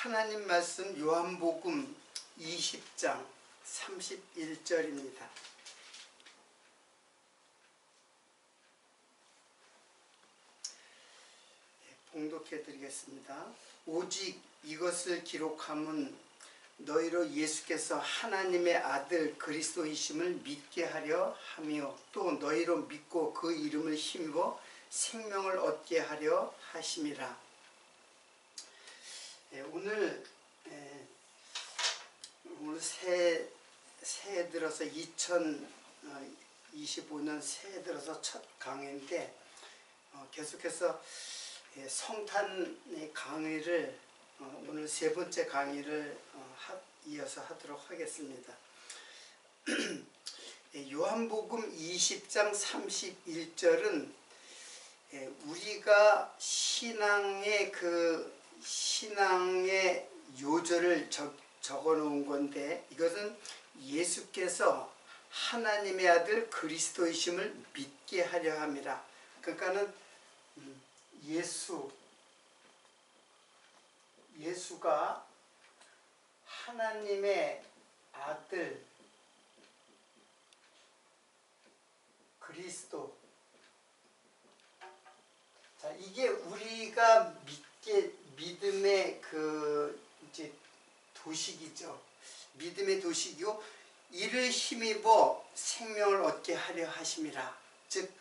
하나님 말씀 요한복음 20장 31절입니다. 봉독해 드리겠습니다. 오직 이것을 기록함은 너희로 예수께서 하나님의 아들 그리스도이심을 믿게 하려 함이요 또 너희로 믿고 그 이름을 힘입어 생명을 얻게 하려 하심이라. 오늘 새해 들어서 2025년 새해 들어서 첫 강의인데 계속해서 성탄의 강의를 오늘 세 번째 강의를 이어서 하도록 하겠습니다. 요한복음 20장 31절은 우리가 신앙의 요절을 적어 놓은 건데, 이것은 예수께서 하나님의 아들 그리스도이심을 믿게 하려 함이라. 그러니까는 예수가 하나님의 아들 그리스도. 자, 이게 우리가 믿음의 이제 도식이죠. 믿음의 도식이고, 이를 힘입어 생명을 얻게 하려 하심이라. 즉,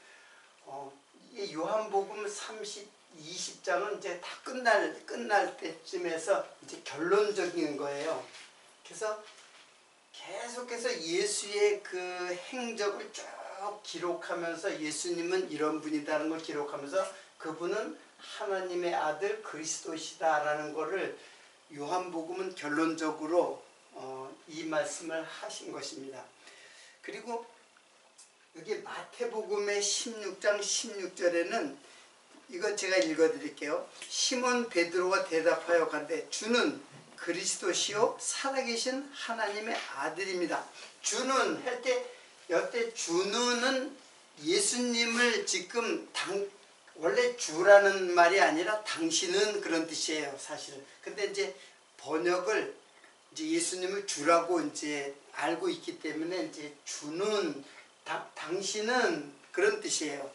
이 요한복음 20장은 이제 다 끝날 때쯤에서 이제 결론적인 거예요. 그래서 계속해서 예수의 그 행적을 쭉 기록하면서 예수님은 이런 분이다는 걸 기록하면서 그분은 하나님의 아들 그리스도시다라는 것을 요한복음은 결론적으로 이 말씀을 하신 것입니다. 그리고 여기 마태복음의 16장 16절에는 이건 제가 읽어드릴게요. 시몬 베드로가 대답하여 가되 주는 그리스도시요 살아계신 하나님의 아들입니다. 주는 할 때 여태 주는은 예수님을 지금 원래 주라는 말이 아니라 당신은 그런 뜻이에요, 사실. 근데 이제 번역을 이제 예수님을 주라고 이제 알고 있기 때문에 이제 주는 당신은 그런 뜻이에요.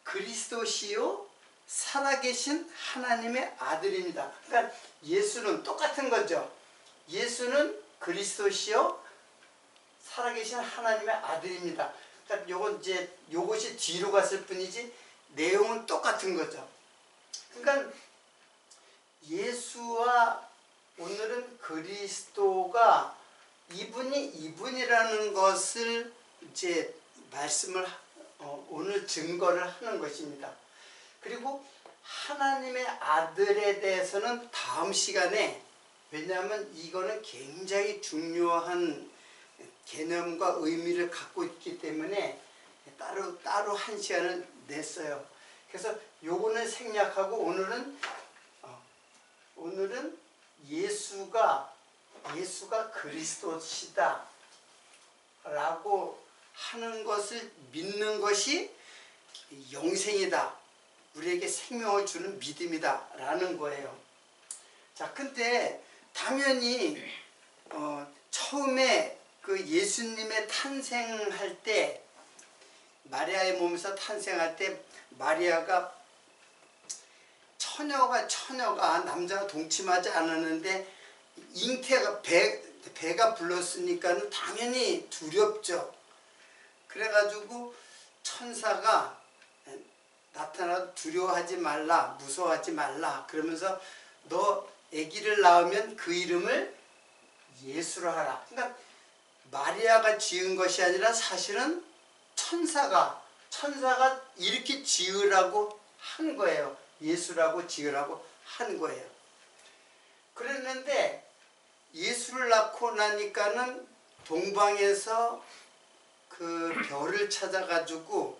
그리스도시요 살아계신 하나님의 아들입니다. 그러니까 예수는 똑같은 거죠. 예수는 그리스도시요 살아계신 하나님의 아들입니다. 그러니까 요것이 뒤로 갔을 뿐이지 내용은 똑같은 거죠. 그러니까 예수와 오늘은 그리스도가 이분이라는 것을 이제 말씀을 오늘 증거를 하는 것입니다. 그리고 하나님의 아들에 대해서는 다음 시간에, 왜냐하면 이거는 굉장히 중요한 개념과 의미를 갖고 있기 때문에 따로 한 시간을 냈어요. 그래서 요거는 생략하고 오늘은 예수가 그리스도시다 라고 하는 것을 믿는 것이 영생이다, 우리에게 생명을 주는 믿음이다 라는 거예요. 자, 근데 당연히 처음에 그 예수님의 탄생할 때, 마리아의 몸에서 탄생할 때 마리아가 처녀가 남자가 동침하지 않았는데 잉태가 배가 불렀으니까 당연히 두렵죠. 그래가지고 천사가 나타나도 두려워하지 말라, 무서워하지 말라 그러면서 너 아기를 낳으면 그 이름을 예수로 하라. 그러니까 마리아가 지은 것이 아니라 사실은 천사가 이렇게 지으라고 한 거예요. 예수라고 지으라고 한 거예요. 그랬는데 예수를 낳고 나니까는 동방에서 그 별을 찾아가지고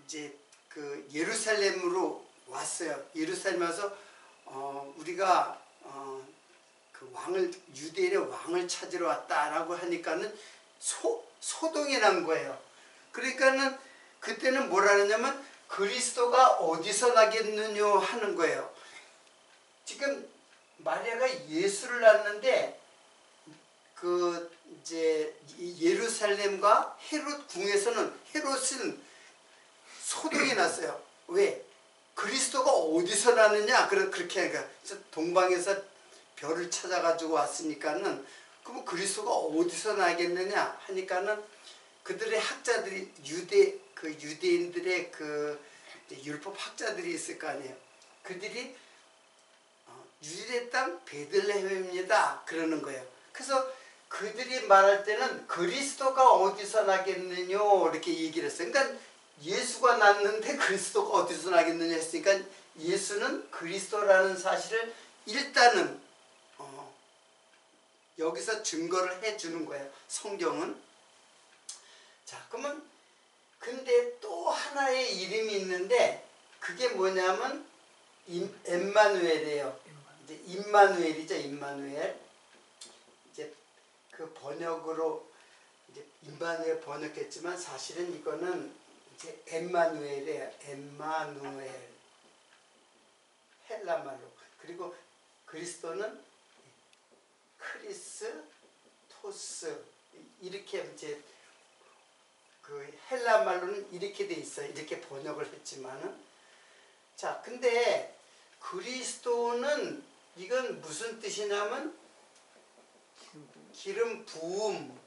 이제 그 예루살렘으로 왔어요. 예루살렘 와서 우리가 그 유대인의 왕을 찾으러 왔다라고 하니까는 소동이 난 거예요. 그러니까는 그때는 뭐라 하냐면 그리스도가 어디서 나겠느냐 하는 거예요. 지금 마리아가 예수를 낳았는데 그 이제 예루살렘과 헤롯 궁에서는 헤롯은 소동이 났어요. 왜? 그리스도가 어디서 나느냐? 그렇게 하니까 동방에서 별을 찾아가지고 왔으니까는 그럼 그리스도가 어디서 나겠느냐 하니까는 그들의 학자들이 유대인들의 그 율법 학자들이 있을 거 아니에요. 그들이 유대 땅 베들레헴입니다 그러는 거예요. 그래서 그들이 말할 때는 그리스도가 어디서 나겠느냐 이렇게 얘기를 했어요. 그러니까 예수가 났는데 그리스도가 어디서 나겠느냐 했으니까 예수는 그리스도라는 사실을 일단은 여기서 증거를 해주는 거예요. 성경은. 자, 그러면 근데 또 하나의 이름이 있는데 그게 뭐냐면 엠마누엘이에요. 이제 임마누엘이죠. 임마누엘. 이제 그 번역으로 이제 임마누엘 번역했지만 사실은 이거는 이제 엠마누엘이에요. 엠마누엘. 헬라말로. 그리고 그리스도는 크리스토스. 이렇게 이제 그 헬라 말로는 이렇게 돼 있어요. 이렇게 번역을 했지만은. 자, 근데 그리스도는 이건 무슨 뜻이냐면 기름 부음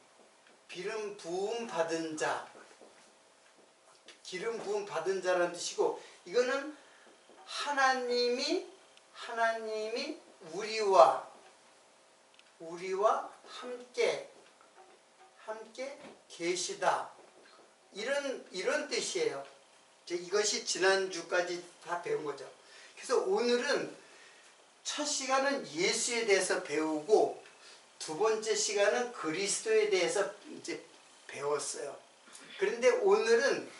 받은 자. 기름 부음 받은 자라는 뜻이고 이거는 하나님이 우리와 함께 계시다. 이런 뜻이에요. 이것이 지난주까지 다 배운 거죠. 그래서 오늘은 첫 시간은 예수에 대해서 배우고 두 번째 시간은 그리스도에 대해서 이제 배웠어요. 그런데 오늘은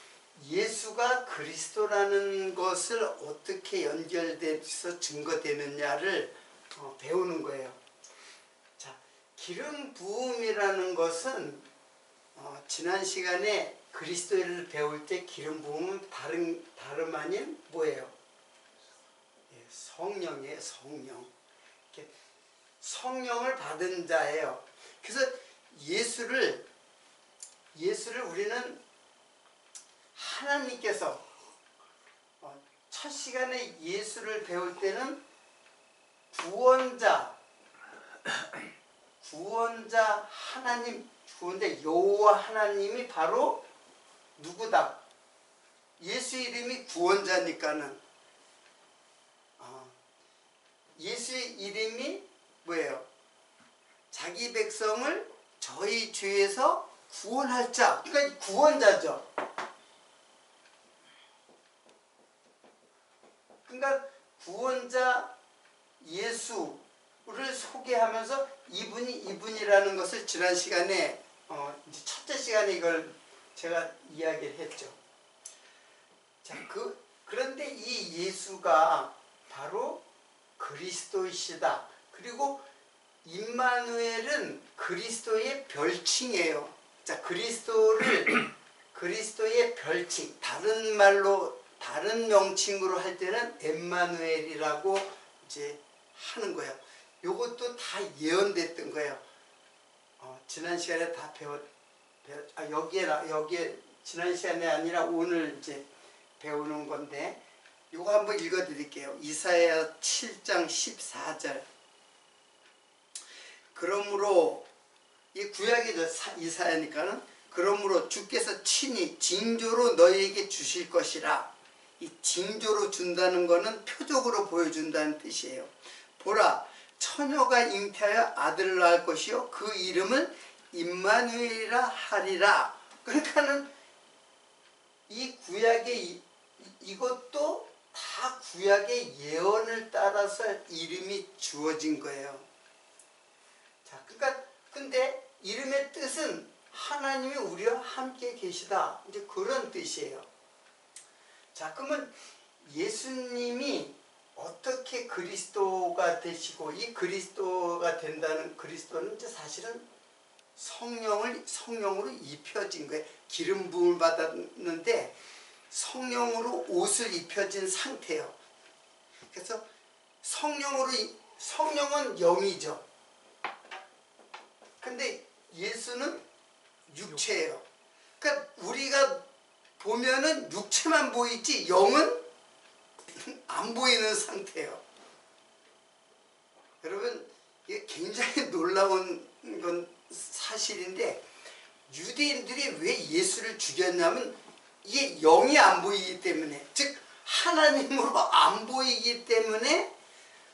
예수가 그리스도라는 것을 어떻게 연결돼서 증거되느냐를 배우는 거예요. 자, 기름 부음이라는 것은 지난 시간에 그리스도를 배울 때 기름 부음은 다름 아닌 뭐예요? 예, 성령이에요. 성령을 받은 자예요. 그래서 예수를 우리는 하나님께서 첫 시간에 예수를 배울 때는 구원자 하나님, 구원자 여호와 하나님이 바로 누구다? 예수 이름이 구원자니까는 예수의 이름이 뭐예요? 자기 백성을 저희 죄에서 구원할 자. 그러니까 구원자죠. 그러니까 구원자 예수를 소개하면서 이분이라는 것을 지난 시간에 이제 첫째 시간에 이걸 제가 이야기를 했죠. 자, 그런데 이 예수가 바로 그리스도이시다. 그리고 임마누엘은 그리스도의 별칭이에요. 자, 그리스도의 별칭, 다른 명칭으로 할 때는 엠마누엘이라고 이제 하는 거예요. 요것도 다 예언됐던 거예요. 지난 시간에 다 여기에 지난 시간에 아니라 오늘 이제 배우는 건데, 요거 한번 읽어 드릴게요. 이사야 7장 14절. 그러므로 이 구약이죠. 이사야니까는. 그러므로 주께서 친히 징조로 너희에게 주실 것이라. 이 징조로 준다는 것은 표적으로 보여준다는 뜻이에요. 보라, 처녀가 잉태하여 아들을 낳을 것이요 그 이름을 임마누엘이라 하리라. 그러니까는 이 구약의 이것도 다 구약의 예언을 따라서 이름이 주어진 거예요. 자, 그러니까 근데 이름의 뜻은 하나님이 우리와 함께 계시다. 이제 그런 뜻이에요. 자, 그러면 예수님이 어떻게 그리스도가 되시고, 이 그리스도가 된다는 그리스도는 이제 사실은 성령으로 입혀진 거예요. 기름 부음을 받았는데 성령으로 옷을 입혀진 상태예요. 그래서 성령은 영이죠. 근데 예수는 육체예요. 그러니까 우리가 보면은 육체만 보이지 영은 안 보이는 상태예요. 여러분, 이게 굉장히 놀라운 건 사실인데, 유대인들이 왜 예수를 죽였냐면 이게 영이 안 보이기 때문에, 즉 하나님으로 안 보이기 때문에,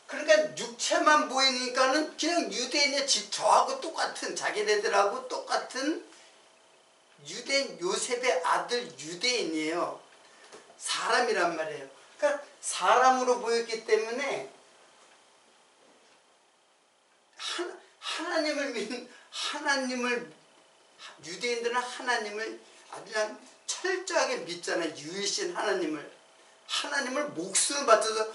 그러니까 육체만 보이니까는 그냥 유대인의 저하고 똑같은, 자기네들하고 똑같은 유대인, 요셉의 아들 유대인이에요. 사람이란 말이에요. 그러니까 사람으로 보였기 때문에 유대인들은 하나님을 아주 그냥 철저하게 믿잖아요. 유일신 하나님을 목숨을 바쳐서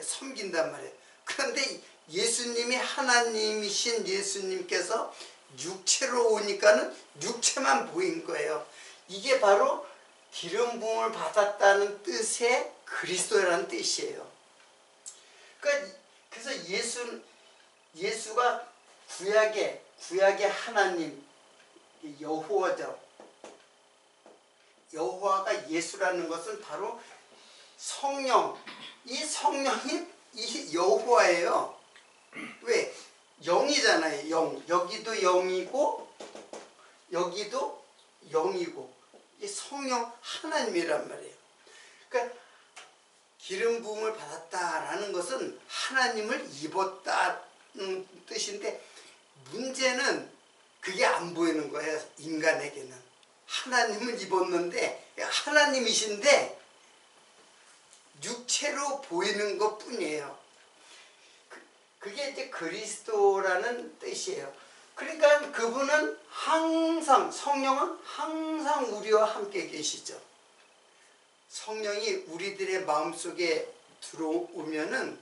섬긴단 말이에요. 그런데 예수님이 하나님이신 예수님께서 육체로 오니까는 육체만 보인 거예요. 이게 바로 기름 부음을 받았다는 뜻의 그리스도라는 뜻이에요. 그래서 예수가 구약의 하나님, 여호와죠. 여호와가 예수라는 것은 바로 성령, 이 성령이 이 여호와예요. 왜? 영이잖아요. 영. 여기도 영이고 여기도 영이고, 이 성령 하나님이란 말이에요. 그러니까 기름 부음을 받았다라는 것은 하나님을 입었다는 뜻인데, 문제는 그게 안 보이는 거예요. 인간에게는. 하나님을 입었는데, 하나님이신데 육체로 보이는 것 뿐이에요. 그게 이제 그리스도라는 뜻이에요. 그러니까 그분은 항상, 성령은 항상 우리와 함께 계시죠. 성령이 우리들의 마음속에 들어오면은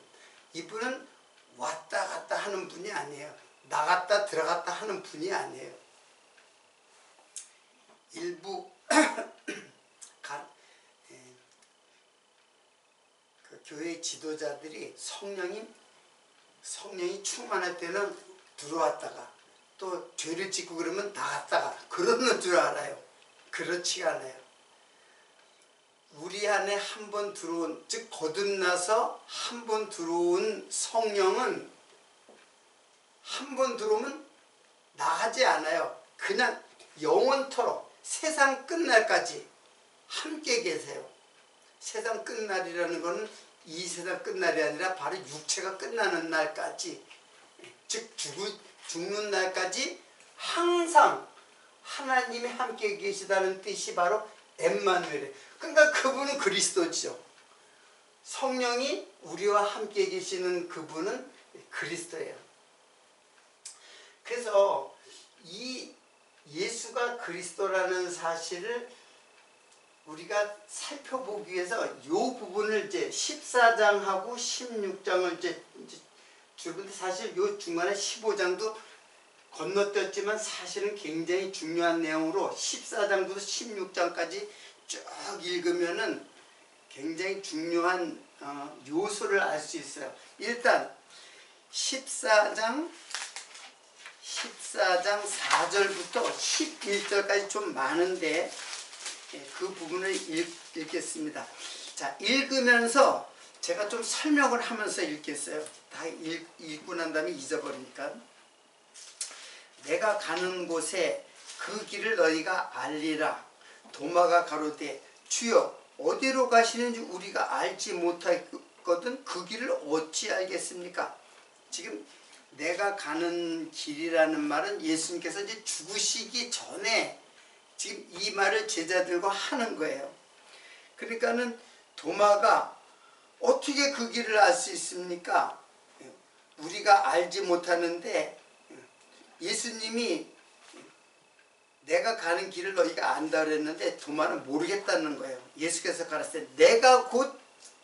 이분은 왔다 갔다 하는 분이 아니에요. 나갔다 들어갔다 하는 분이 아니에요. 일부 그 교회 지도자들이 성령이 충만할 때는 들어왔다가 또 죄를 짓고 그러면 나갔다가 그러는 줄 알아요. 그렇지가 않아요. 우리 안에 한 번 들어온, 즉 거듭나서 한 번 들어온 성령은 한 번 들어오면 나가지 않아요. 그냥 영원토록 세상 끝날까지 함께 계세요. 세상 끝날이라는 것은 이 세상 끝날이 아니라 바로 육체가 끝나는 날까지, 즉 죽는 날까지 항상 하나님이 함께 계시다는 뜻이 바로 엠마누엘이에요. 그러니까 그분은 그리스도죠. 성령이 우리와 함께 계시는 그분은 그리스도예요. 그래서 이 예수가 그리스도라는 사실을 우리가 살펴보기 위해서 이 부분을 이제 14장하고 16장을 이제 주는데, 사실 이 중간에 15장도 건너뛰었지만 사실은 굉장히 중요한 내용으로 14장부터 16장까지 쭉 읽으면은 굉장히 중요한 요소를 알 수 있어요. 일단 14장 4절부터 11절까지 좀 많은데 그 부분을 읽겠습니다. 자, 읽으면서 제가 좀 설명을 하면서 읽겠어요. 다 읽고 난 다음에 잊어버리니까. 내가 가는 곳에 그 길을 너희가 알리라. 도마가 가로되 주여 어디로 가시는지 우리가 알지 못하거든 그 길을 어찌 알겠습니까? 지금 내가 가는 길이라는 말은 예수님께서 이제 죽으시기 전에 지금 이 말을 제자들과 하는 거예요. 그러니까는 도마가 어떻게 그 길을 알 수 있습니까? 우리가 알지 못하는데 예수님이 내가 가는 길을 너희가 안다 그랬는데 도마는 모르겠다는 거예요. 예수께서 가라사대 내가 곧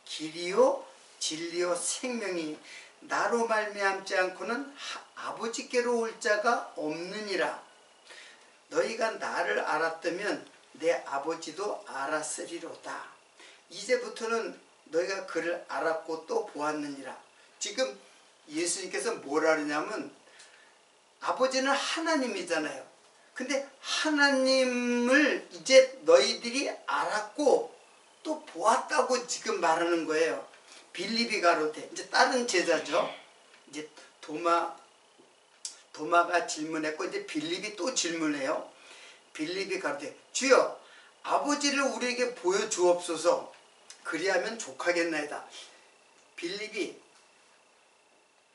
길이요 진리요 생명이니 나로 말미암지 않고는 아버지께로 올 자가 없느니라. 너희가 나를 알았다면 내 아버지도 알았으리로다. 이제부터는 너희가 그를 알았고 또 보았느니라. 지금 예수님께서 뭐라 그러냐면 아버지는 하나님이잖아요. 근데 하나님을 이제 너희들이 알았고 또 보았다고 지금 말하는 거예요. 빌립이 가로되, 이제 다른 제자죠. 이제 도마가 질문했고 이제 빌립이 또 질문해요. 빌립이 가로되, 주여 아버지를 우리에게 보여주옵소서. 그리하면 족하겠나이다. 빌립이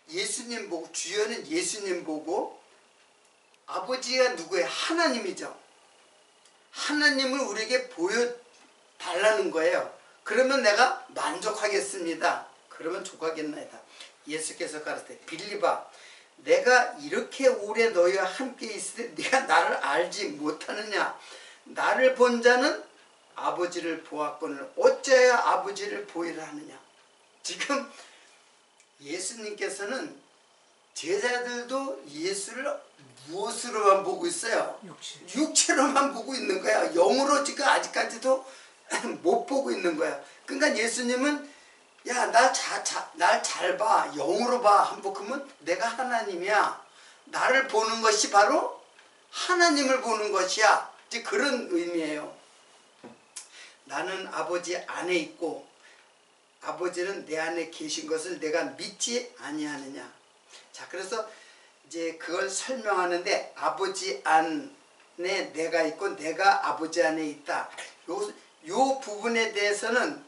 예수님 보고, 주여는 예수님 보고, 아버지가 누구예요? 하나님이죠. 하나님을 우리에게 보여달라는 거예요. 그러면 내가 만족하겠습니다. 그러면 족하겠나이다. 예수께서 가르치되, 빌립아, 내가 이렇게 오래 너희와 함께 있을 때 네가 나를 알지 못하느냐? 나를 본 자는 아버지를 보았거늘 어찌하여 아버지를 보이라 하느냐? 지금 예수님께서는 제자들도 예수를 무엇으로만 보고 있어요? 육체로만 보고 있는 거야. 영으로 지금 아직까지도 못 보고 있는 거야. 그러니까 예수님은 야, 날 잘 봐. 영으로 봐. 한번 그러면 내가 하나님이야. 나를 보는 것이 바로 하나님을 보는 것이야. 이제 그런 의미예요. 나는 아버지 안에 있고 아버지는 내 안에 계신 것을 내가 믿지 아니하느냐. 자, 그래서 이제 그걸 설명하는데 아버지 안에 내가 있고 내가 아버지 안에 있다. 요 부분에 대해서는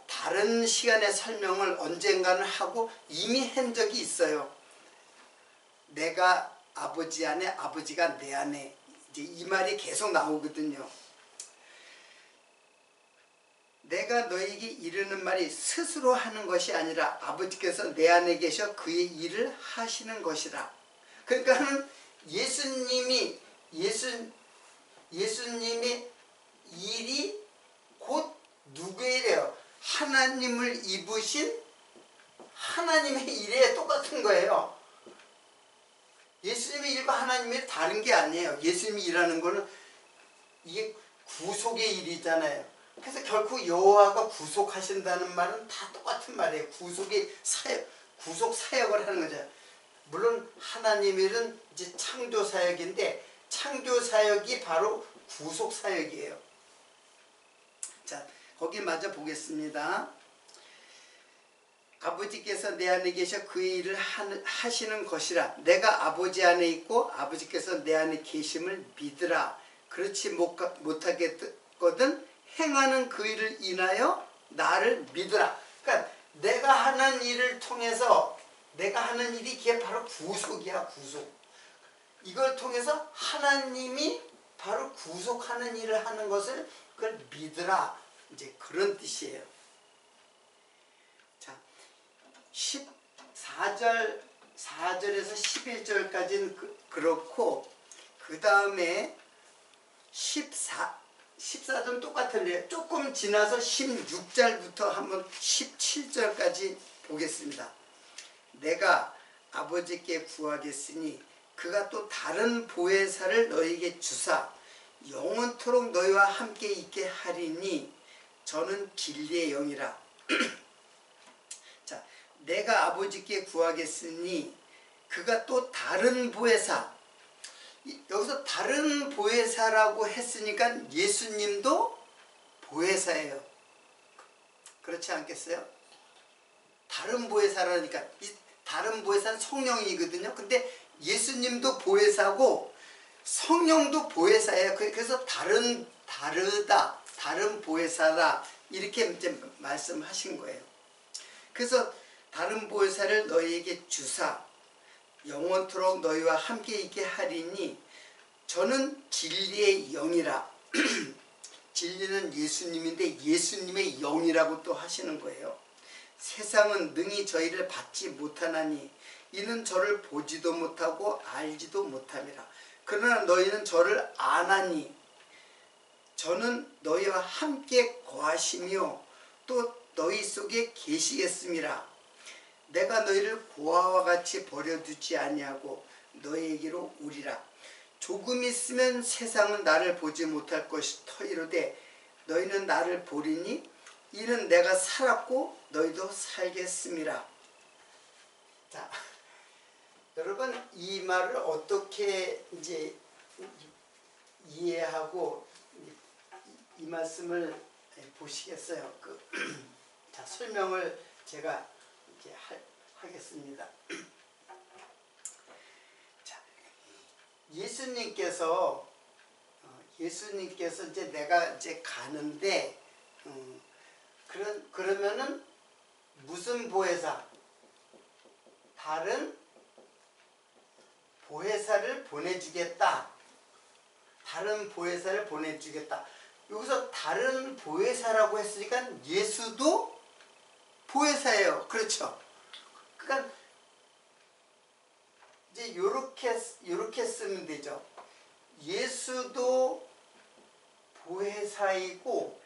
다른 시간에 설명을 언젠가는 하고 이미 한 적이 있어요. 내가 아버지 안에 아버지가 내 안에, 이제 이 말이 계속 나오거든요. 내가 너에게 이르는 말이 스스로 하는 것이 아니라 아버지께서 내 안에 계셔 그의 일을 하시는 것이라. 그러니까는 예수님이 일이 곧 누구의 일이에요? 하나님을 입으신 하나님의 일에 똑같은 거예요. 예수님의 일과 하나님의 일 다른 게 아니에요. 예수님이 일하는 거는 이게 구속의 일이잖아요. 그래서 결코 여호와가 구속하신다는 말은 다 똑같은 말이에요. 구속의 사역, 구속 사역을 하는 거죠. 물론 하나님의 일은 이제 창조 사역인데 창조 사역이 바로 구속 사역이에요. 자, 거기 마저 보겠습니다. 아버지께서 내 안에 계셔 그의 일을 하시는 것이라. 내가 아버지 안에 있고 아버지께서 내 안에 계심을 믿으라. 그렇지 못하겠거든 행하는 그 일을 인하여 나를 믿으라. 그러니까 내가 하는 일을 통해서 내가 하는 일이 그게 바로 구속이야. 구속. 이걸 통해서 하나님이 바로 구속하는 일을 하는 것을 그걸 믿으라. 이제 그런 뜻이에요. 자, 4절에서 11절까지는 그렇고 그 다음에 14절은 똑같은데 조금 지나서 16절부터 한번 17절까지 보겠습니다. 내가 아버지께 구하겠으니 그가 또 다른 보혜사를 너희에게 주사 영원토록 너희와 함께 있게 하리니 저는 진리의 영이라. 자, 내가 아버지께 구하겠으니 그가 또 다른 보혜사, 여기서 다른 보혜사라고 했으니까 예수님도 보혜사예요. 그렇지 않겠어요? 다른 보혜사라니까 이 다른 보혜사는 성령이거든요. 근데 예수님도 보혜사고 성령도 보혜사예요. 그래서 다르다, 다른 보혜사다 이렇게 이제 말씀하신 거예요. 그래서 다른 보혜사를 너희에게 주사 영원토록 너희와 함께 있게 하리니 저는 진리의 영이라. 진리는 예수님인데 예수님의 영이라고 또 하시는 거예요. 세상은 능히 저희를 받지 못하나니 이는 저를 보지도 못하고 알지도 못함이라. 그러나 너희는 저를 아나니 저는 너희와 함께 거하시며 또 너희 속에 계시겠음이라. 내가 너희를 고아와 같이 버려두지 아니하고 너희에게로 오리라. 조금 있으면 세상은 나를 보지 못할 것이 터이로되 너희는 나를 보리니 이는 내가 살았고 너희도 살겠음이라. 자, 여러분 이 말을 어떻게 이제 이해하고 이 말씀을 보시겠어요? 자, 설명을 제가 이렇게 하겠습니다. 자, 예수님께서 이제 내가 이제 가는데 그러면은 무슨 보혜사? 다른 보혜사를 보내주겠다. 다른 보혜사를 보내주겠다. 여기서 다른 보혜사라고 했으니까 예수도 보혜사예요. 그렇죠? 그러니까 이제 요렇게 쓰면 되죠. 예수도 보혜사이고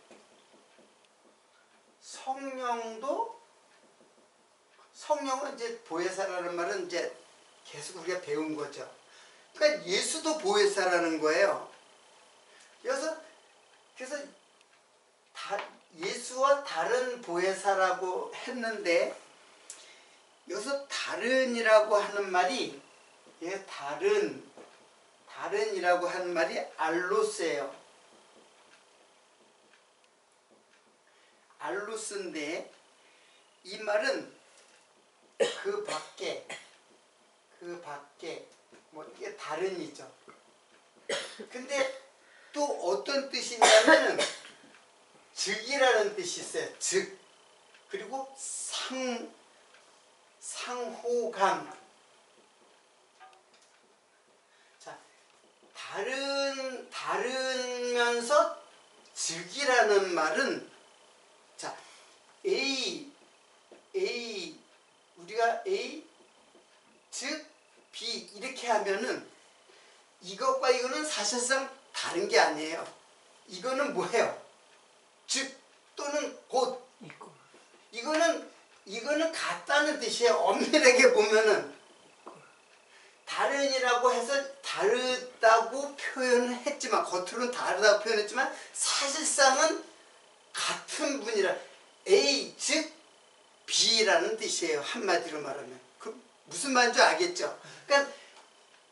성령은 이제 보혜사라는 말은 이제 계속 우리가 배운 거죠. 그러니까 예수도 보혜사라는 거예요. 그래서 예수와 다른 보혜사라고 했는데 여기서 다른이라고 하는 말이 다른이라고 하는 말이 알로스예요. 알로스인데 이 말은 그 밖에 뭐 이게 다른이죠. 근데 또 어떤 뜻이냐면 즉이라는 뜻이 있어요. 즉. 그리고 상호감. 자, 다르면서 즉이라는 말은 자, 우리가 A 즉 B 이렇게 하면은 이것과 이거는 사실상 다른 게 아니에요. 이거는 뭐예요? 즉 또는 곧. 이거는 같다는 뜻이에요. 엄밀하게 보면은 다른이라고 해서 다르다고 표현을 했지만 겉으로는 다르다고 표현했지만 사실상은 같은 분이라 A 즉 B라는 뜻이에요. 한마디로 말하면. 그 무슨 말인지 알겠죠? 그러니까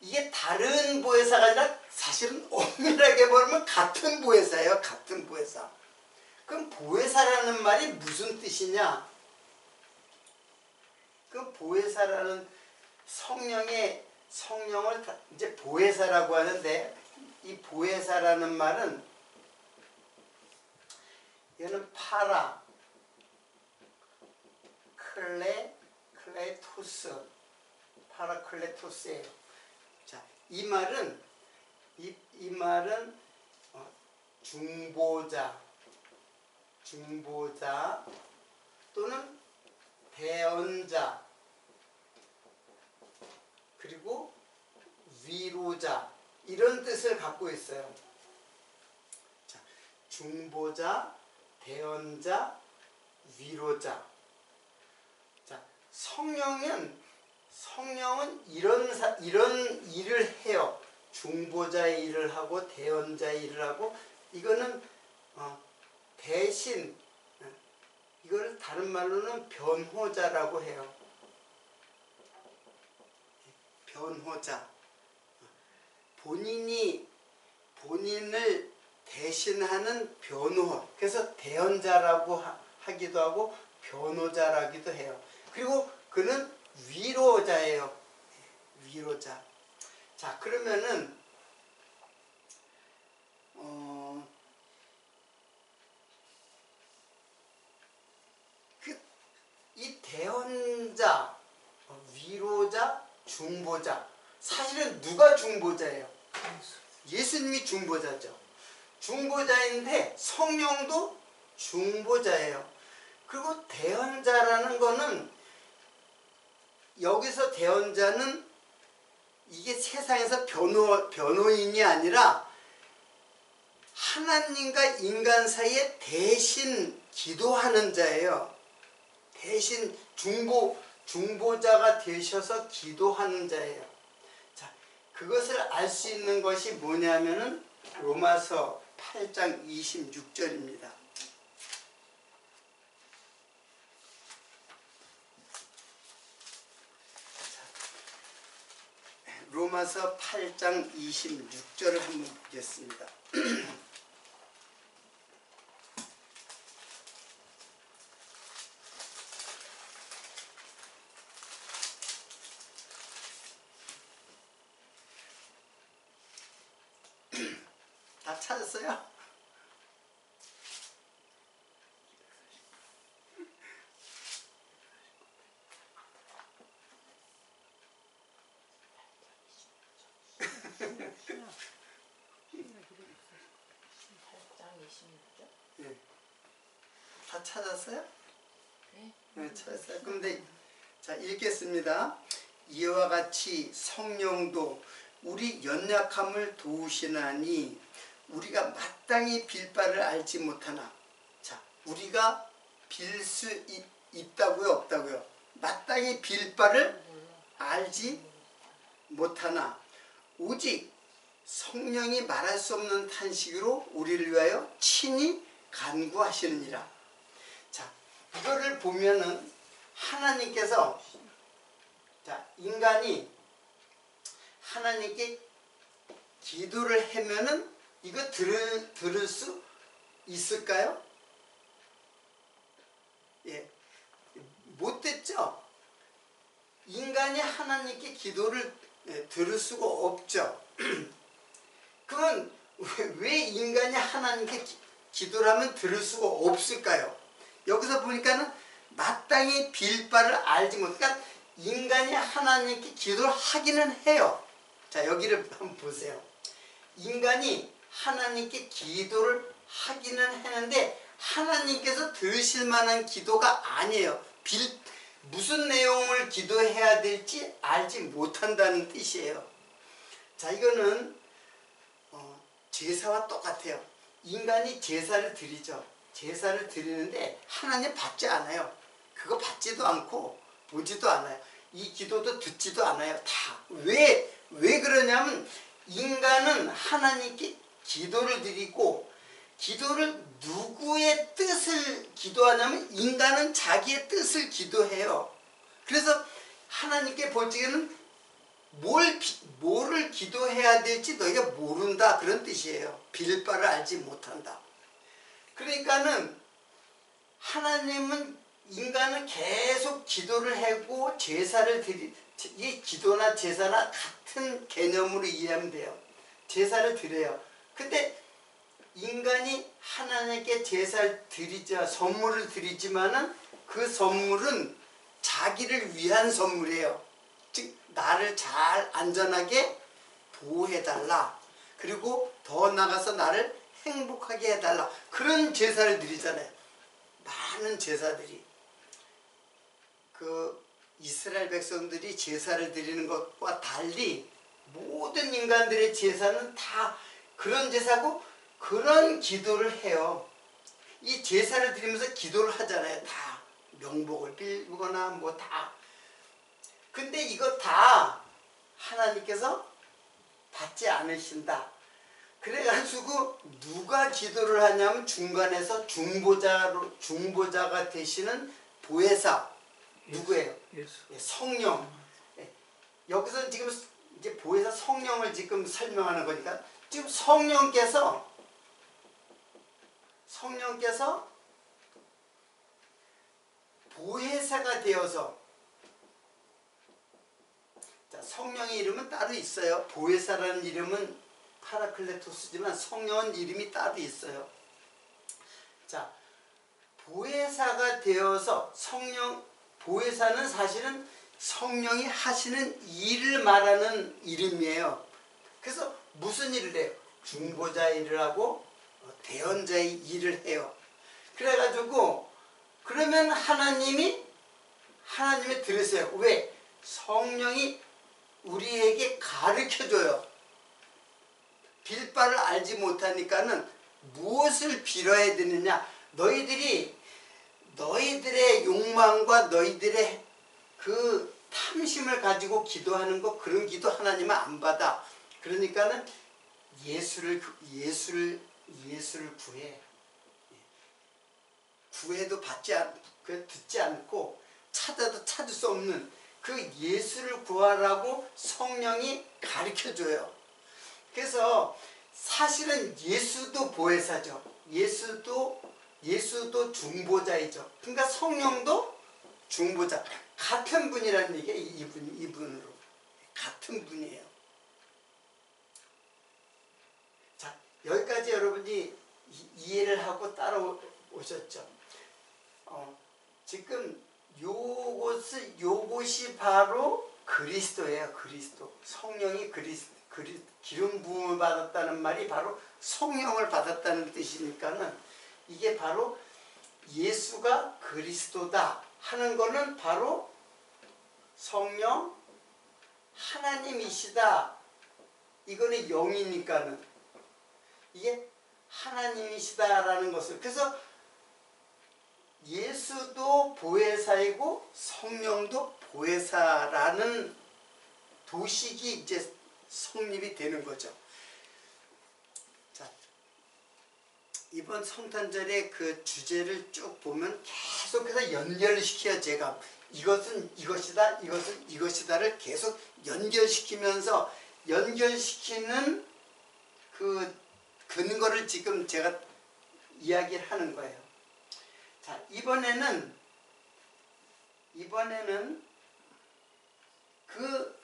이게 다른 보혜사가 아니라 사실은 엄밀하게 보면 같은 보혜사예요. 같은 보혜사. 그럼 보혜사라는 말이 무슨 뜻이냐? 그 보혜사라는 성령을 이제 보혜사라고 하는데 이 보혜사라는 말은 얘는 파라클레토스예요. 자, 이 말은 중보자 또는 대언자 그리고 위로자 이런 뜻을 갖고 있어요. 자, 중보자, 대언자, 위로자. 자, 성령은 이런 일을 해요. 중보자의 일을 하고 대언자의 일을 하고 이거는 대신 이거를 다른 말로는 변호자라고 해요. 변호자. 본인을 대신하는 변호. 그래서 대언자라고 하기도 하고 변호자라기도 해요. 그리고 그는 위로자예요. 위로자. 자, 그러면은 이 대언자, 위로자, 중보자. 사실은 누가 중보자예요? 예수님이 중보자죠. 중보자인데 성령도 중보자예요. 그리고 대언자라는 거는 여기서 대언자는 이게 세상에서 변호인이 아니라 하나님과 인간 사이에 대신 기도하는 자예요. 대신 중보자가 되셔서 기도하는 자예요. 자, 그것을 알 수 있는 것이 뭐냐면은 로마서 8장 26절입니다. 로마서 8장 26절을 한번 보겠습니다. 다 찾았어요? 네. 다 찾았어요? 네, 찾았어요. 그런데 자, 읽겠습니다. 이와 같이 성령도 우리 연약함을 도우시나니 우리가 마땅히 빌 바를 알지 못하나. 자, 우리가 빌 수 있다고요, 없다고요? 마땅히 빌 바를 알지 못하나 오직 성령이 말할 수 없는 탄식으로 우리를 위하여 친히 간구하시느니라. 자, 이거를 보면은 하나님께서, 자, 인간이 하나님께 기도를 하면은 이거 들을 수 있을까요? 예, 못 듣죠. 인간이 하나님께 기도를 들을 수가 없죠. 그러면 왜 인간이 하나님께 기도를 하면 들을 수가 없을까요? 여기서 보니까는 마땅히 빌 바를 알지 못. 그러니까 인간이 하나님께 기도를 하기는 해요. 자, 여기를 한번 보세요. 인간이 하나님께 기도를 하기는 하는데 하나님께서 들으실 만한 기도가 아니에요. 무슨 내용을 기도해야 될지 알지 못한다는 뜻이에요. 자, 이거는 제사와 똑같아요. 인간이 제사를 드리죠. 제사를 드리는데 하나님 받지 않아요. 그거 받지도 않고 보지도 않아요. 이 기도도 듣지도 않아요. 다. 왜 그러냐면 인간은 하나님께 기도를 드리고, 기도를 누구의 뜻을 기도하냐면 인간은 자기의 뜻을 기도해요. 그래서 하나님께 볼 적에는 뭐를 기도해야 될지 너희가 모른다, 그런 뜻이에요. 빌 바를 알지 못한다. 그러니까는 하나님은, 인간은 계속 기도를 하고 제사를 이 기도나 제사나 같은 개념으로 이해하면 돼요. 제사를 드려요. 근데 인간이 하나님께 제사를 드리자, 선물을 드리지만은 그 선물은 자기를 위한 선물이에요. 즉 나를 잘 안전하게 보호해달라, 그리고 더 나가서 나를 행복하게 해달라, 그런 제사를 드리잖아요. 많은 제사들이, 그 이스라엘 백성들이 제사를 드리는 것과 달리 모든 인간들의 제사는 다 그런 제사고 그런 기도를 해요. 이 제사를 드리면서 기도를 하잖아요. 다 명복을 빌거나 뭐 다. 근데 이거 다 하나님께서 받지 않으신다. 그래가지고 누가 기도를 하냐면 중간에서 중보자가 되시는 보혜사, 누구예요? 예수. 성령. 여기서 지금 이제 보혜사 성령을 지금 설명하는 거니까, 지금 성령께서 보혜사가 되어서, 자, 성령의 이름은 따로 있어요. 보혜사라는 이름은 파라클레토스지만 성령은 이름이 따로 있어요. 자, 보혜사가 되어서 보혜사는 사실은 성령이 하시는 일을 말하는 이름이에요. 그래서 무슨 일을 해요? 중보자 일을 하고 대언자의 일을 해요. 그래가지고 그러면 하나님이 들으세요. 왜? 성령이 우리에게 가르쳐줘요. 빌 바를 알지 못하니까는 무엇을 빌어야 되느냐? 너희들의 욕망과 너희들의 그 탐심을 가지고 기도하는 거, 그런 기도 하나님은 안 받아. 그러니까는 예수를 구해. 구해도 듣지 않고 찾아도 찾을 수 없는 그 예수를 구하라고 성령이 가르쳐줘요. 그래서 사실은 예수도 보혜사죠. 예수도 중보자이죠. 그러니까 성령도 중보자. 같은 분이라는 얘기예요. 이분으로. 같은 분이에요. 자, 여기까지 여러분이 이해를 하고 따라오셨죠. 지금 요것이 바로 그리스도예요. 그리스도. 성령이 기름 부음을 받았다는 말이 바로 성령을 받았다는 뜻이니까는 이게 바로 예수가 그리스도다 하는 거는 바로 성령 하나님이시다. 이거는 영이니까는 이게 하나님이시다라는 것을, 그래서 예수도 보혜사이고 성령도 보혜사라는 도식이 이제 성립이 되는 거죠. 자, 이번 성탄절의 그 주제를 쭉 보면 계속해서 연결시켜요. 제가 이것은 이것이다, 이것은 이것이다를 계속 연결시키면서 연결시키는 그 근거를 지금 제가 이야기를 하는 거예요. 자, 이번에는 그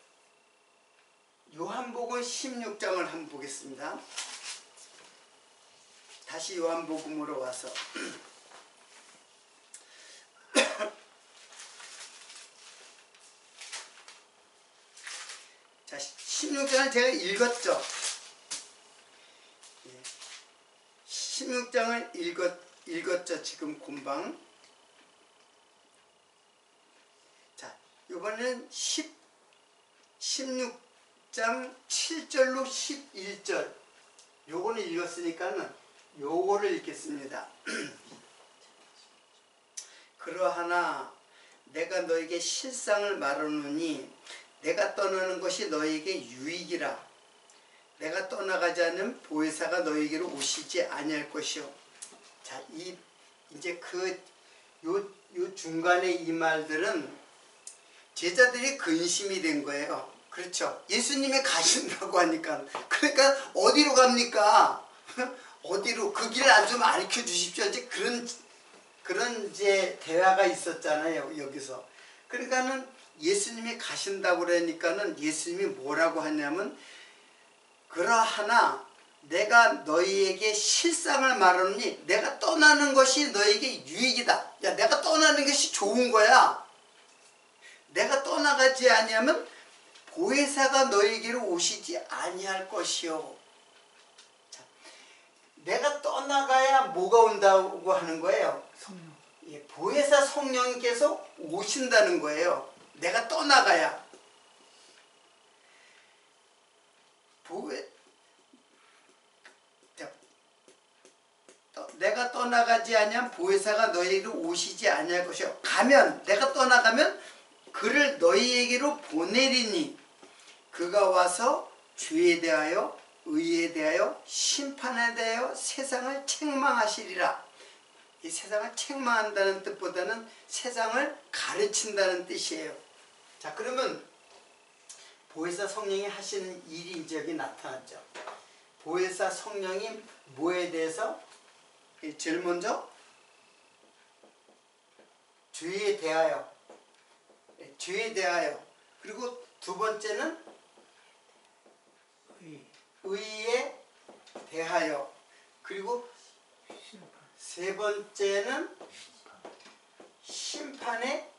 요한복음 16장을 한번 보겠습니다. 다시 요한복음으로 와서 자, 16장을 제가 읽었죠. 16장을 읽었죠. 지금 금방. 자, 이번에는 16장 7절로 11절 요거는 읽었으니까는 요거를 읽겠습니다. 그러하나 내가 너에게 실상을 말하노니 내가 떠나는 것이 너에게 유익이라. 내가 떠나가지 않으면 보혜사가 너에게로 오시지 아니할 것이요. 자, 이제 요 중간에 이 말들은 제자들이 근심이 된 거예요. 그렇죠. 예수님이 가신다고 하니까. 그러니까 어디로 갑니까? 어디로? 그 길을 좀 가르쳐 주십시오. 이제 그런 이제 대화가 있었잖아요. 여기서. 그러니까는 예수님이 가신다고 그러니까는 예수님이 뭐라고 하냐면 그러하나 내가 너희에게 실상을 말하노니 내가 떠나는 것이 너에게 유익이다. 야, 내가 떠나는 것이 좋은 거야. 내가 떠나가지 아니하면 보혜사가 너에게로 오시지 아니할 것이요. 자, 내가 떠나가야 뭐가 온다고 하는 거예요? 성령. 예, 보혜사 성령께서 오신다는 거예요. 내가 떠나가야. 내가 떠나가지 아니하면 보혜사가 너희에게로 오시지 아니할 것이요. 내가 떠나가면 그를 너희에게로 보내리니 그가 와서 죄에 대하여 의에 대하여 심판에 대하여 세상을 책망하시리라. 이 세상을 책망한다는 뜻보다는 세상을 가르친다는 뜻이에요. 자, 그러면 보혜사 성령이 하시는 일이 이제 여기 나타났죠. 보혜사 성령이 뭐에 대해서? 제일 먼저 죄에 대하여, 그리고 두 번째는 의에 대하여, 그리고 세 번째는 심판에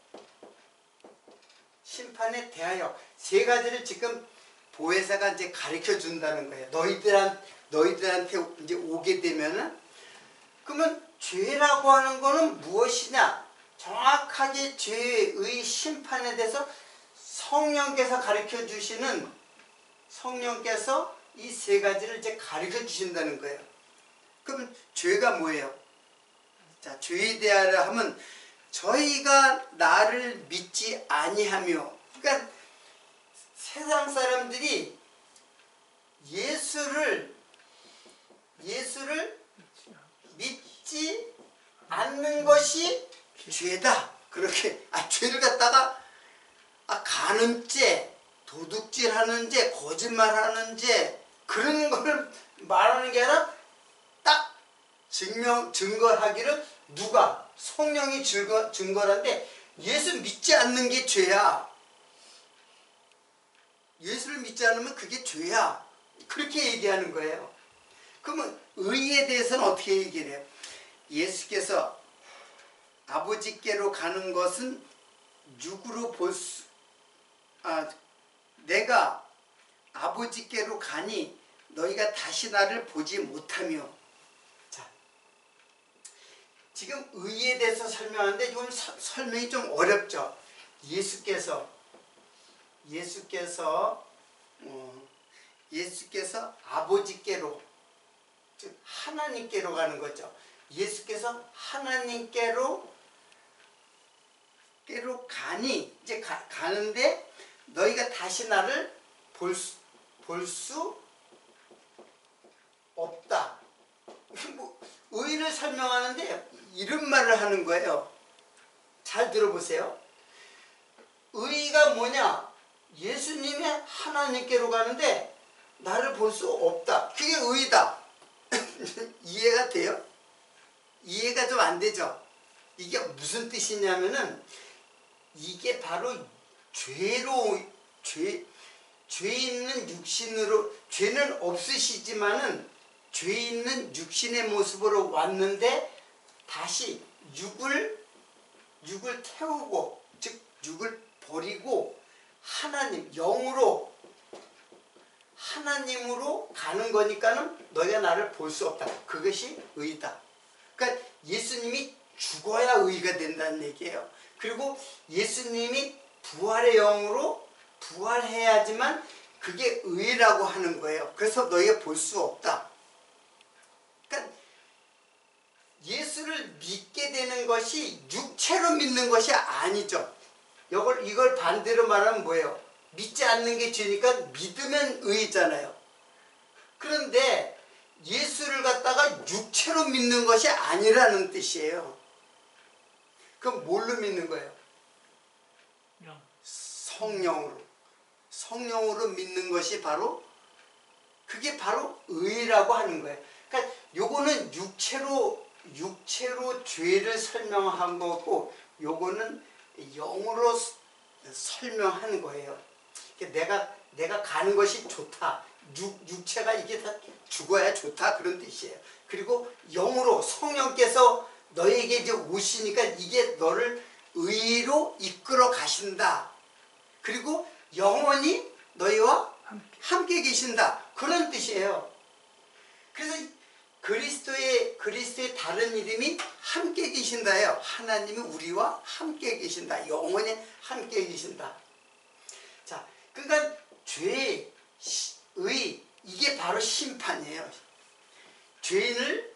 대하여. 세 가지를 지금 보혜사가 이제 가르쳐 준다는 거예요. 너희들한테 이제 오게 되면은, 그러면 죄라고 하는 거는 무엇이냐? 정확하게 죄의 심판에 대해서 성령께서 가르쳐 주시는, 성령께서 이 세 가지를 이제 가르쳐 주신다는 거예요. 그럼 죄가 뭐예요? 자, 죄에 대하여 하면 저희가 나를 믿지 아니하며 그러니까 세상 사람들이 예수를 믿지 않는 것이 죄다. 그렇게 죄를 갖다가 가는 죄, 도둑질하는 죄, 거짓말하는 죄 그런 거를 말하는 게 아니라 딱 증거하기를 누가? 성령이 증거하는데 예수 믿지 않는 게 죄야. 예수를 믿지 않으면 그게 죄야. 그렇게 얘기하는 거예요. 그러면 의에 대해서는 어떻게 얘기를 해요? 예수께서 아버지께로 가는 것은 육으로 내가 아버지께로 가니 너희가 다시 나를 보지 못하며. 자, 지금 의에 대해서 설명하는데 좀 설명이 좀 어렵죠. 예수께서 아버지께로, 즉 하나님께로 가는 거죠. 예수께서 하나님께로 가니 이제 가는데 너희가 다시 나를 볼 수 없다. 의를 설명하는데 이런 말을 하는 거예요. 잘 들어보세요. 의가 뭐냐? 예수님이 하나님께로 가는데 나를 볼 수 없다. 그게 의다. 이해가 돼요? 이해가 좀 안 되죠? 이게 무슨 뜻이냐면은 이게 바로 죄 있는 육신으로, 죄는 없으시지만은 죄 있는 육신의 모습으로 왔는데 다시 육을 태우고, 즉 육을 버리고 하나님으로 가는 거니까는 너희가 나를 볼 수 없다. 그것이 의다. 그러니까 예수님이 죽어야 의가 된다는 얘기예요. 그리고 예수님이 부활의 영으로 부활해야지만 그게 의라고 하는 거예요. 그래서 너희가 볼 수 없다. 그러니까 예수를 믿게 되는 것이 육체로 믿는 것이 아니죠. 이걸 반대로 말하면 뭐예요? 믿지 않는 게 죄니까 믿으면 의잖아요. 그런데 예수를 갖다가 육체로 믿는 것이 아니라는 뜻이에요. 그럼 뭘로 믿는 거예요? 성령으로 믿는 것이 그게 바로 의라고 하는 거예요. 그러니까 요거는 육체로 죄를 설명한 거고, 요거는 영으로 설명하는 거예요. 내가 가는 것이 좋다. 육체가 이게 다 죽어야 좋다. 그런 뜻이에요. 그리고 영으로 성령께서 너에게 이제 오시니까 이게 너를 의로 이끌어 가신다. 그리고 영원히 너희와 함께 계신다. 그런 뜻이에요. 그래서 그리스도의 다른 이름이 함께 계신다예요. 하나님이 우리와 함께 계신다. 영원히 함께 계신다. 자, 그러니까 죄의 이게 바로 심판이에요. 죄인을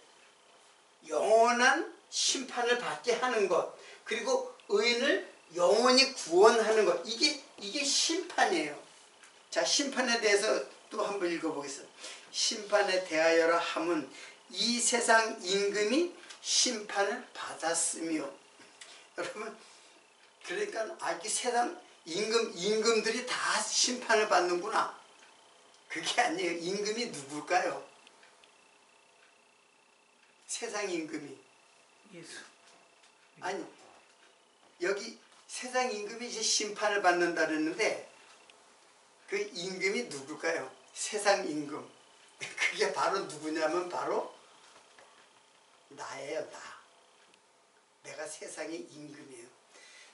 영원한 심판을 받게 하는 것, 그리고 의인을 영원히 구원하는 것, 이게 심판이에요. 자, 심판에 대해서 또 한번 읽어보겠습니다. 심판에 대하여라 함은 이 세상 임금이 심판을 받았으며. 여러분, 그러니까 이 세상 임금들이 다 심판을 받는구나. 그게 아니에요. 임금이 누굴까요? 세상 임금이. 예수. 아니, 여기 세상 임금이 이제 심판을 받는다 그랬는데 그 임금이 누굴까요? 세상 임금. 그게 바로 누구냐면 바로 나예요. 내가 세상의 임금이에요.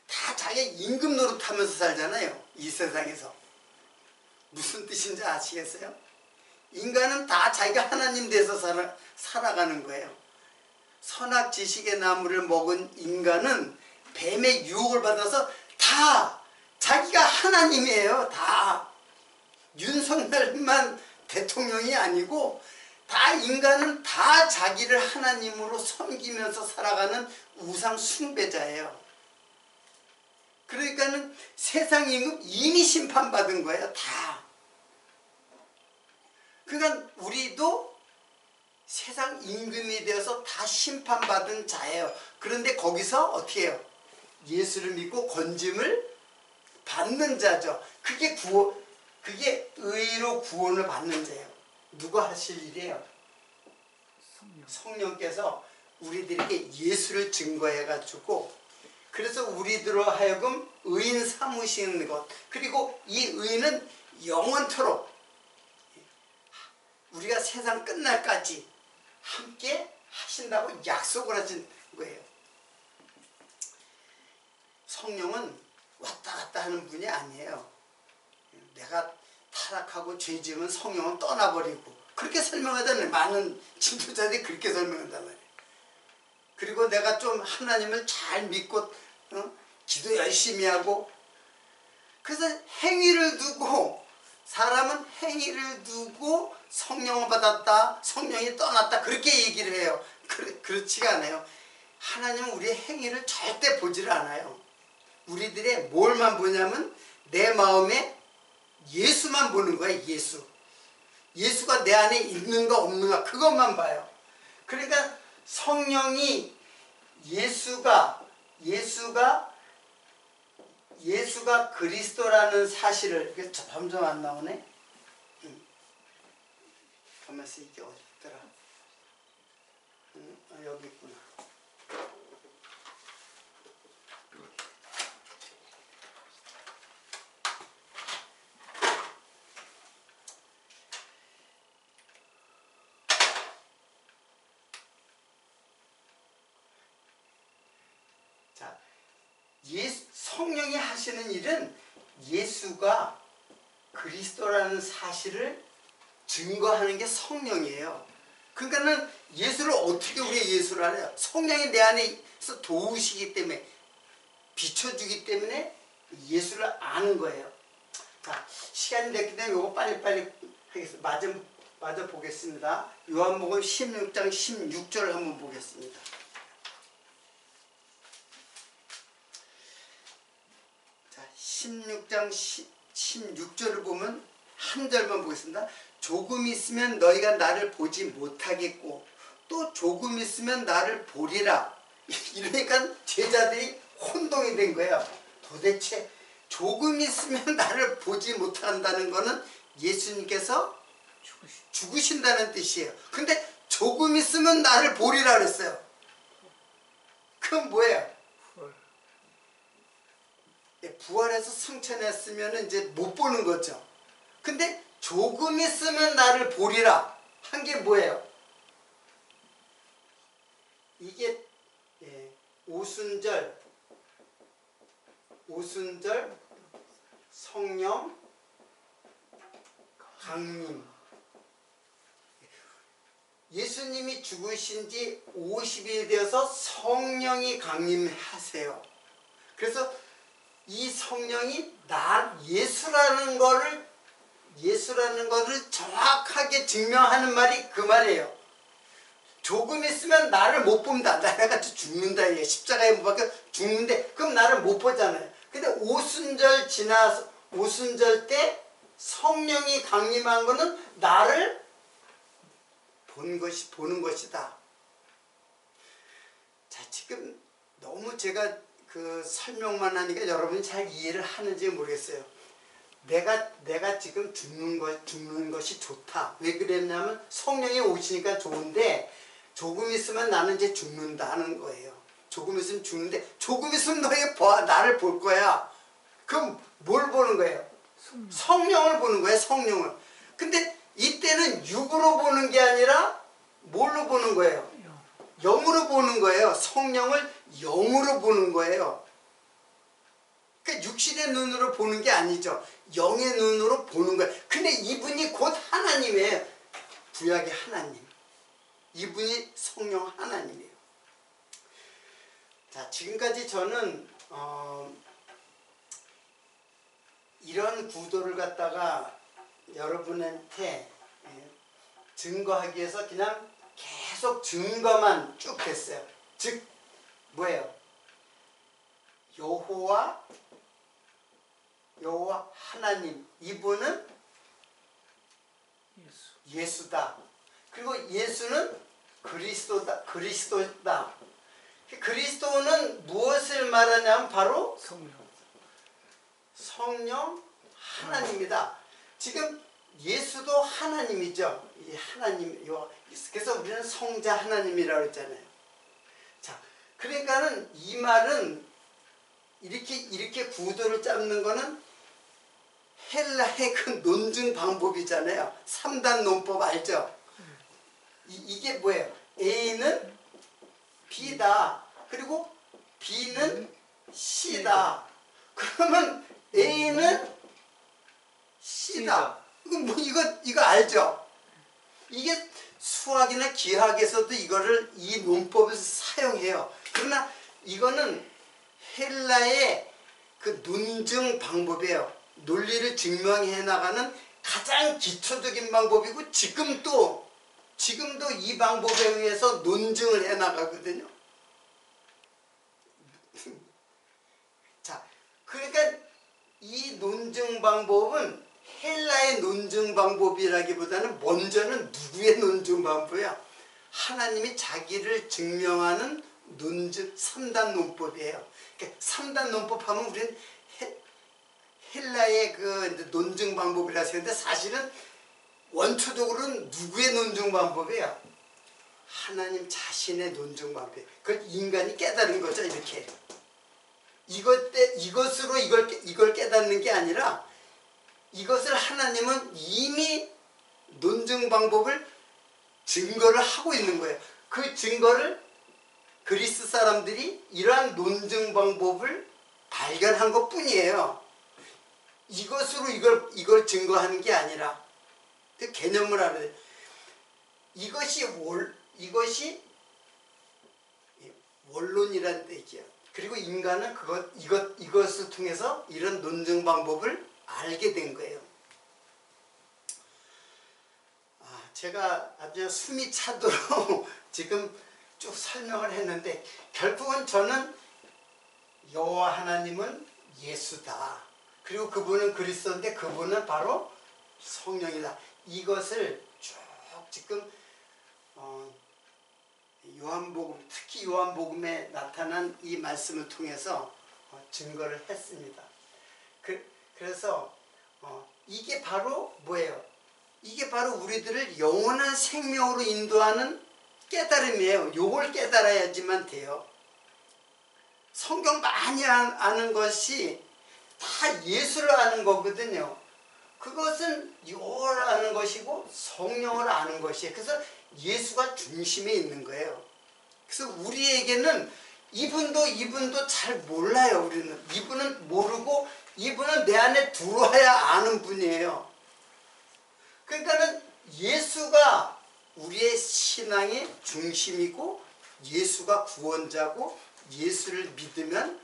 다 자기 임금 노릇하면서 살잖아요. 이 세상에서. 무슨 뜻인지 아시겠어요? 인간은 다 자기가 하나님 돼서 살아가는 거예요. 선악지식의 나무를 먹은 인간은 뱀의 유혹을 받아서 다 자기가 하나님이에요. 다. 윤석열만 대통령이 아니고 다 인간은 다 자기를 하나님으로 섬기면서 살아가는 우상 숭배자예요. 그러니까는 세상 임금 이미 심판받은 거예요. 다. 그러니까 우리도 세상 임금이 되어서 다 심판받은 자예요. 그런데 거기서 어떻게 해요? 예수를 믿고 건짐을 받는 자죠. 그게 의로 구원을 받는 자예요. 누가 하실 일이에요? 성령께서 우리들에게 예수를 증거해가지고, 그래서 우리들로 하여금 의인 삼으시는 것, 그리고 이 의는 영원토록 우리가 세상 끝날까지 함께 하신다고 약속을 하신 거예요. 성령은 왔다 갔다 하는 분이 아니에요. 내가 타락하고 죄 지으면 성령은 떠나버리고, 그렇게 설명하잖아요. 많은 진도자들이 그렇게 설명한단 말이에요. 그리고 내가 좀 하나님을 잘 믿고 기도 열심히 하고, 그래서 행위를 두고, 사람은 행위를 두고 성령을 받았다, 성령이 떠났다, 그렇게 얘기를 해요. 그렇지가 않아요. 하나님은 우리의 행위를 절대 보지를 않아요. 우리들의 뭘만 보냐면 내 마음에 예수만 보는 거예요. 예수가 내 안에 있는가 없는가, 그것만 봐요. 그러니까 성령이 예수가 그리스도라는 사실을, 이게 점점 안 나오네. 가만있어, 이게 어디 있더라. 여기 있구나. 자, 성령이 하시는 일은 예수가 그리스도라는 사실을 증거하는 게 성령이에요. 그러니까는 예수를 어떻게 우리가 예수를 알아요? 성령이 내 안에서 도우시기 때문에, 비춰주기 때문에 예수를 아는 거예요. 자, 시간이 됐기 때문에 이거 빨리빨리 하겠습니다. 마저 보겠습니다. 요한복음 16장 16절을 한번 보겠습니다. 자, 16장 16절을 보면 한 절만 보겠습니다. 조금 있으면 너희가 나를 보지 못하겠고 또 조금 있으면 나를 보리라. 이러니까 제자들이 혼동이 된 거예요. 도대체 조금 있으면 나를 보지 못한다는 거는 예수님께서 죽으신다는 뜻이에요. 근데 조금 있으면 나를 보리라 그랬어요. 그건 뭐예요? 부활해서 승천했으면 이제 못 보는 거죠. 근데 조금 있으면 나를 보리라 한 게 뭐예요? 이게 오순절, 성령, 강림. 예수님이 죽으신 지 50일 되어서 성령이 강림하세요. 그래서 이 성령이 예수라는 거를 정확하게 증명하는 말이 그 말이에요. 조금 있으면 나를 못 본다. 나같이 죽는다. 십자가에 못 박혀 죽는데 그럼 나를 못 보잖아요. 근데 오순절 지나서 오순절 때 성령이 강림한 거는 나를 보는 것이다. 자, 지금 너무 제가 그 설명만 하니까 여러분이 잘 이해를 하는지 모르겠어요. 내가 지금 죽는 것이 좋다. 왜 그랬냐면 성령이 오시니까 좋은데 조금 있으면 나는 이제 죽는다 하는 거예요. 조금 있으면 죽는데 조금 있으면 나를 볼 거야. 그럼 뭘 보는 거예요? 성령을 보는 거예요. 성령을. 근데 이때는 육으로 보는 게 아니라 뭘로 보는 거예요? 영으로 보는 거예요. 성령을 영으로 보는 거예요. 그러니까 육신의 눈으로 보는 게 아니죠. 영의 눈으로 보는 거예요. 근데 이분이 곧 하나님이에요. 구약의 하나님. 이분이 성령 하나님이에요. 자, 지금까지 저는 이런 구도를 갖다가 여러분한테 증거하기 위해서 그냥 계속 증거만 쭉 했어요. 즉 뭐예요? 여호와 여호와 하나님, 이분은 예수다. 그리고 예수는 그리스도다. 그리스도는 무엇을 말하냐면 바로 성령 하나님이다. 지금 예수도 하나님이죠. 이 하나님, 그래서 우리는 성자 하나님이라고 했잖아요. 자, 그러니까는 이 말은 이렇게 구도를 잡는 거는 헬라의 그 논증 방법이잖아요. 3단 논법 알죠? 이게 뭐예요? A는 B다. 그리고 B는 C다. 그러면 A는 C다. 이거 알죠? 이게 수학이나 기하학에서도 이 논법을 사용해요. 그러나 이거는 헬라의 그 논증 방법이에요. 논리를 증명해 나가는 가장 기초적인 방법이고 지금도 이 방법에 의해서 논증을 해 나가거든요. 자, 그러니까 이 논증 방법은 헬라의 논증 방법이라기보다는 먼저는 누구의 논증 방법이야? 하나님이 자기를 증명하는 논증 3단 논법이에요. 그러니까 3단 논법 하면 우리는 헬라의 그 논증 방법이라 했는데 사실은 원초적으로는 누구의 논증 방법이에요? 하나님 자신의 논증 방법이에요. 그걸 인간이 깨달은 거죠. 이렇게 이것으로 이걸 깨닫는 게 아니라 이것을 하나님은 이미 논증 방법을 증거를 하고 있는 거예요. 그 증거를 그리스 사람들이 이러한 논증 방법을 발견한 것 뿐이에요. 이것으로 이걸 증거하는 게 아니라 그 개념을 알아야 돼요. 이것이 원론이라는 얘기야. 그리고 인간은 이것을 통해서 이런 논증 방법을 알게 된 거예요. 제가 아주 숨이 차도록 지금 쭉 설명을 했는데 결국은 저는 여호와 하나님은 예수다. 그리고 그분은 그리스도인데 그분은 바로 성령이다. 이것을 쭉 지금 요한복음, 특히 요한복음에 나타난 이 말씀을 통해서 증거를 했습니다. 그래서 이게 바로 뭐예요? 이게 바로 우리들을 영원한 생명으로 인도하는 깨달음이에요. 요걸 깨달아야지만 돼요. 성경 많이 아는 것이 다 예수를 아는 거거든요. 그것은 요를 아는 것이고 성령을 아는 것이에요. 그래서 예수가 중심에 있는 거예요. 그래서 우리에게는 이분도 잘 몰라요. 우리는 이분은 모르고 이분은 내 안에 들어와야 아는 분이에요. 그러니까는 예수가 우리의 신앙의 중심이고 예수가 구원자고 예수를 믿으면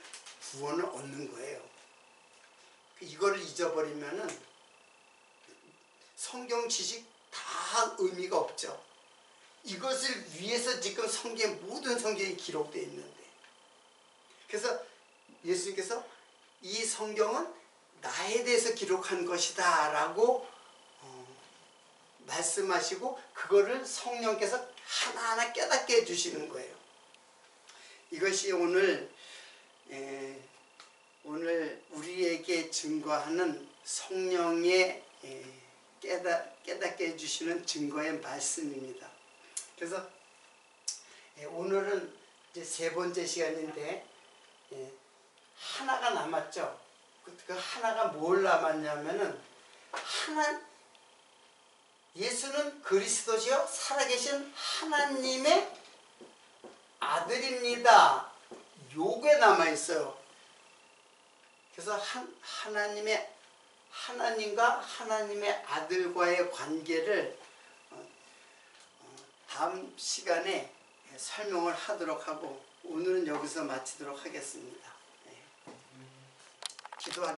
구원을 얻는 거예요. 이거를 잊어버리면은 성경 지식 다 의미가 없죠. 이것을 위해서 지금 모든 성경이 기록되어 있는데, 그래서 예수님께서 이 성경은 나에 대해서 기록한 것이다 라고 말씀하시고 그거를 성령께서 하나하나 깨닫게 해주시는 거예요. 이것이 오늘 우리에게 증거하는 성령의 깨닫게 해주시는 증거의 말씀입니다. 그래서 오늘은 이제 3번째 시간인데 하나가 남았죠. 그 하나가 뭘 남았냐면은 예수는 그리스도시요 살아계신 하나님의 아들입니다. 요게 남아있어요. 그래서 하나님과 하나님의 아들과의 관계를 다음 시간에 설명을 하도록 하고 오늘은 여기서 마치도록 하겠습니다. 기도하겠습니다.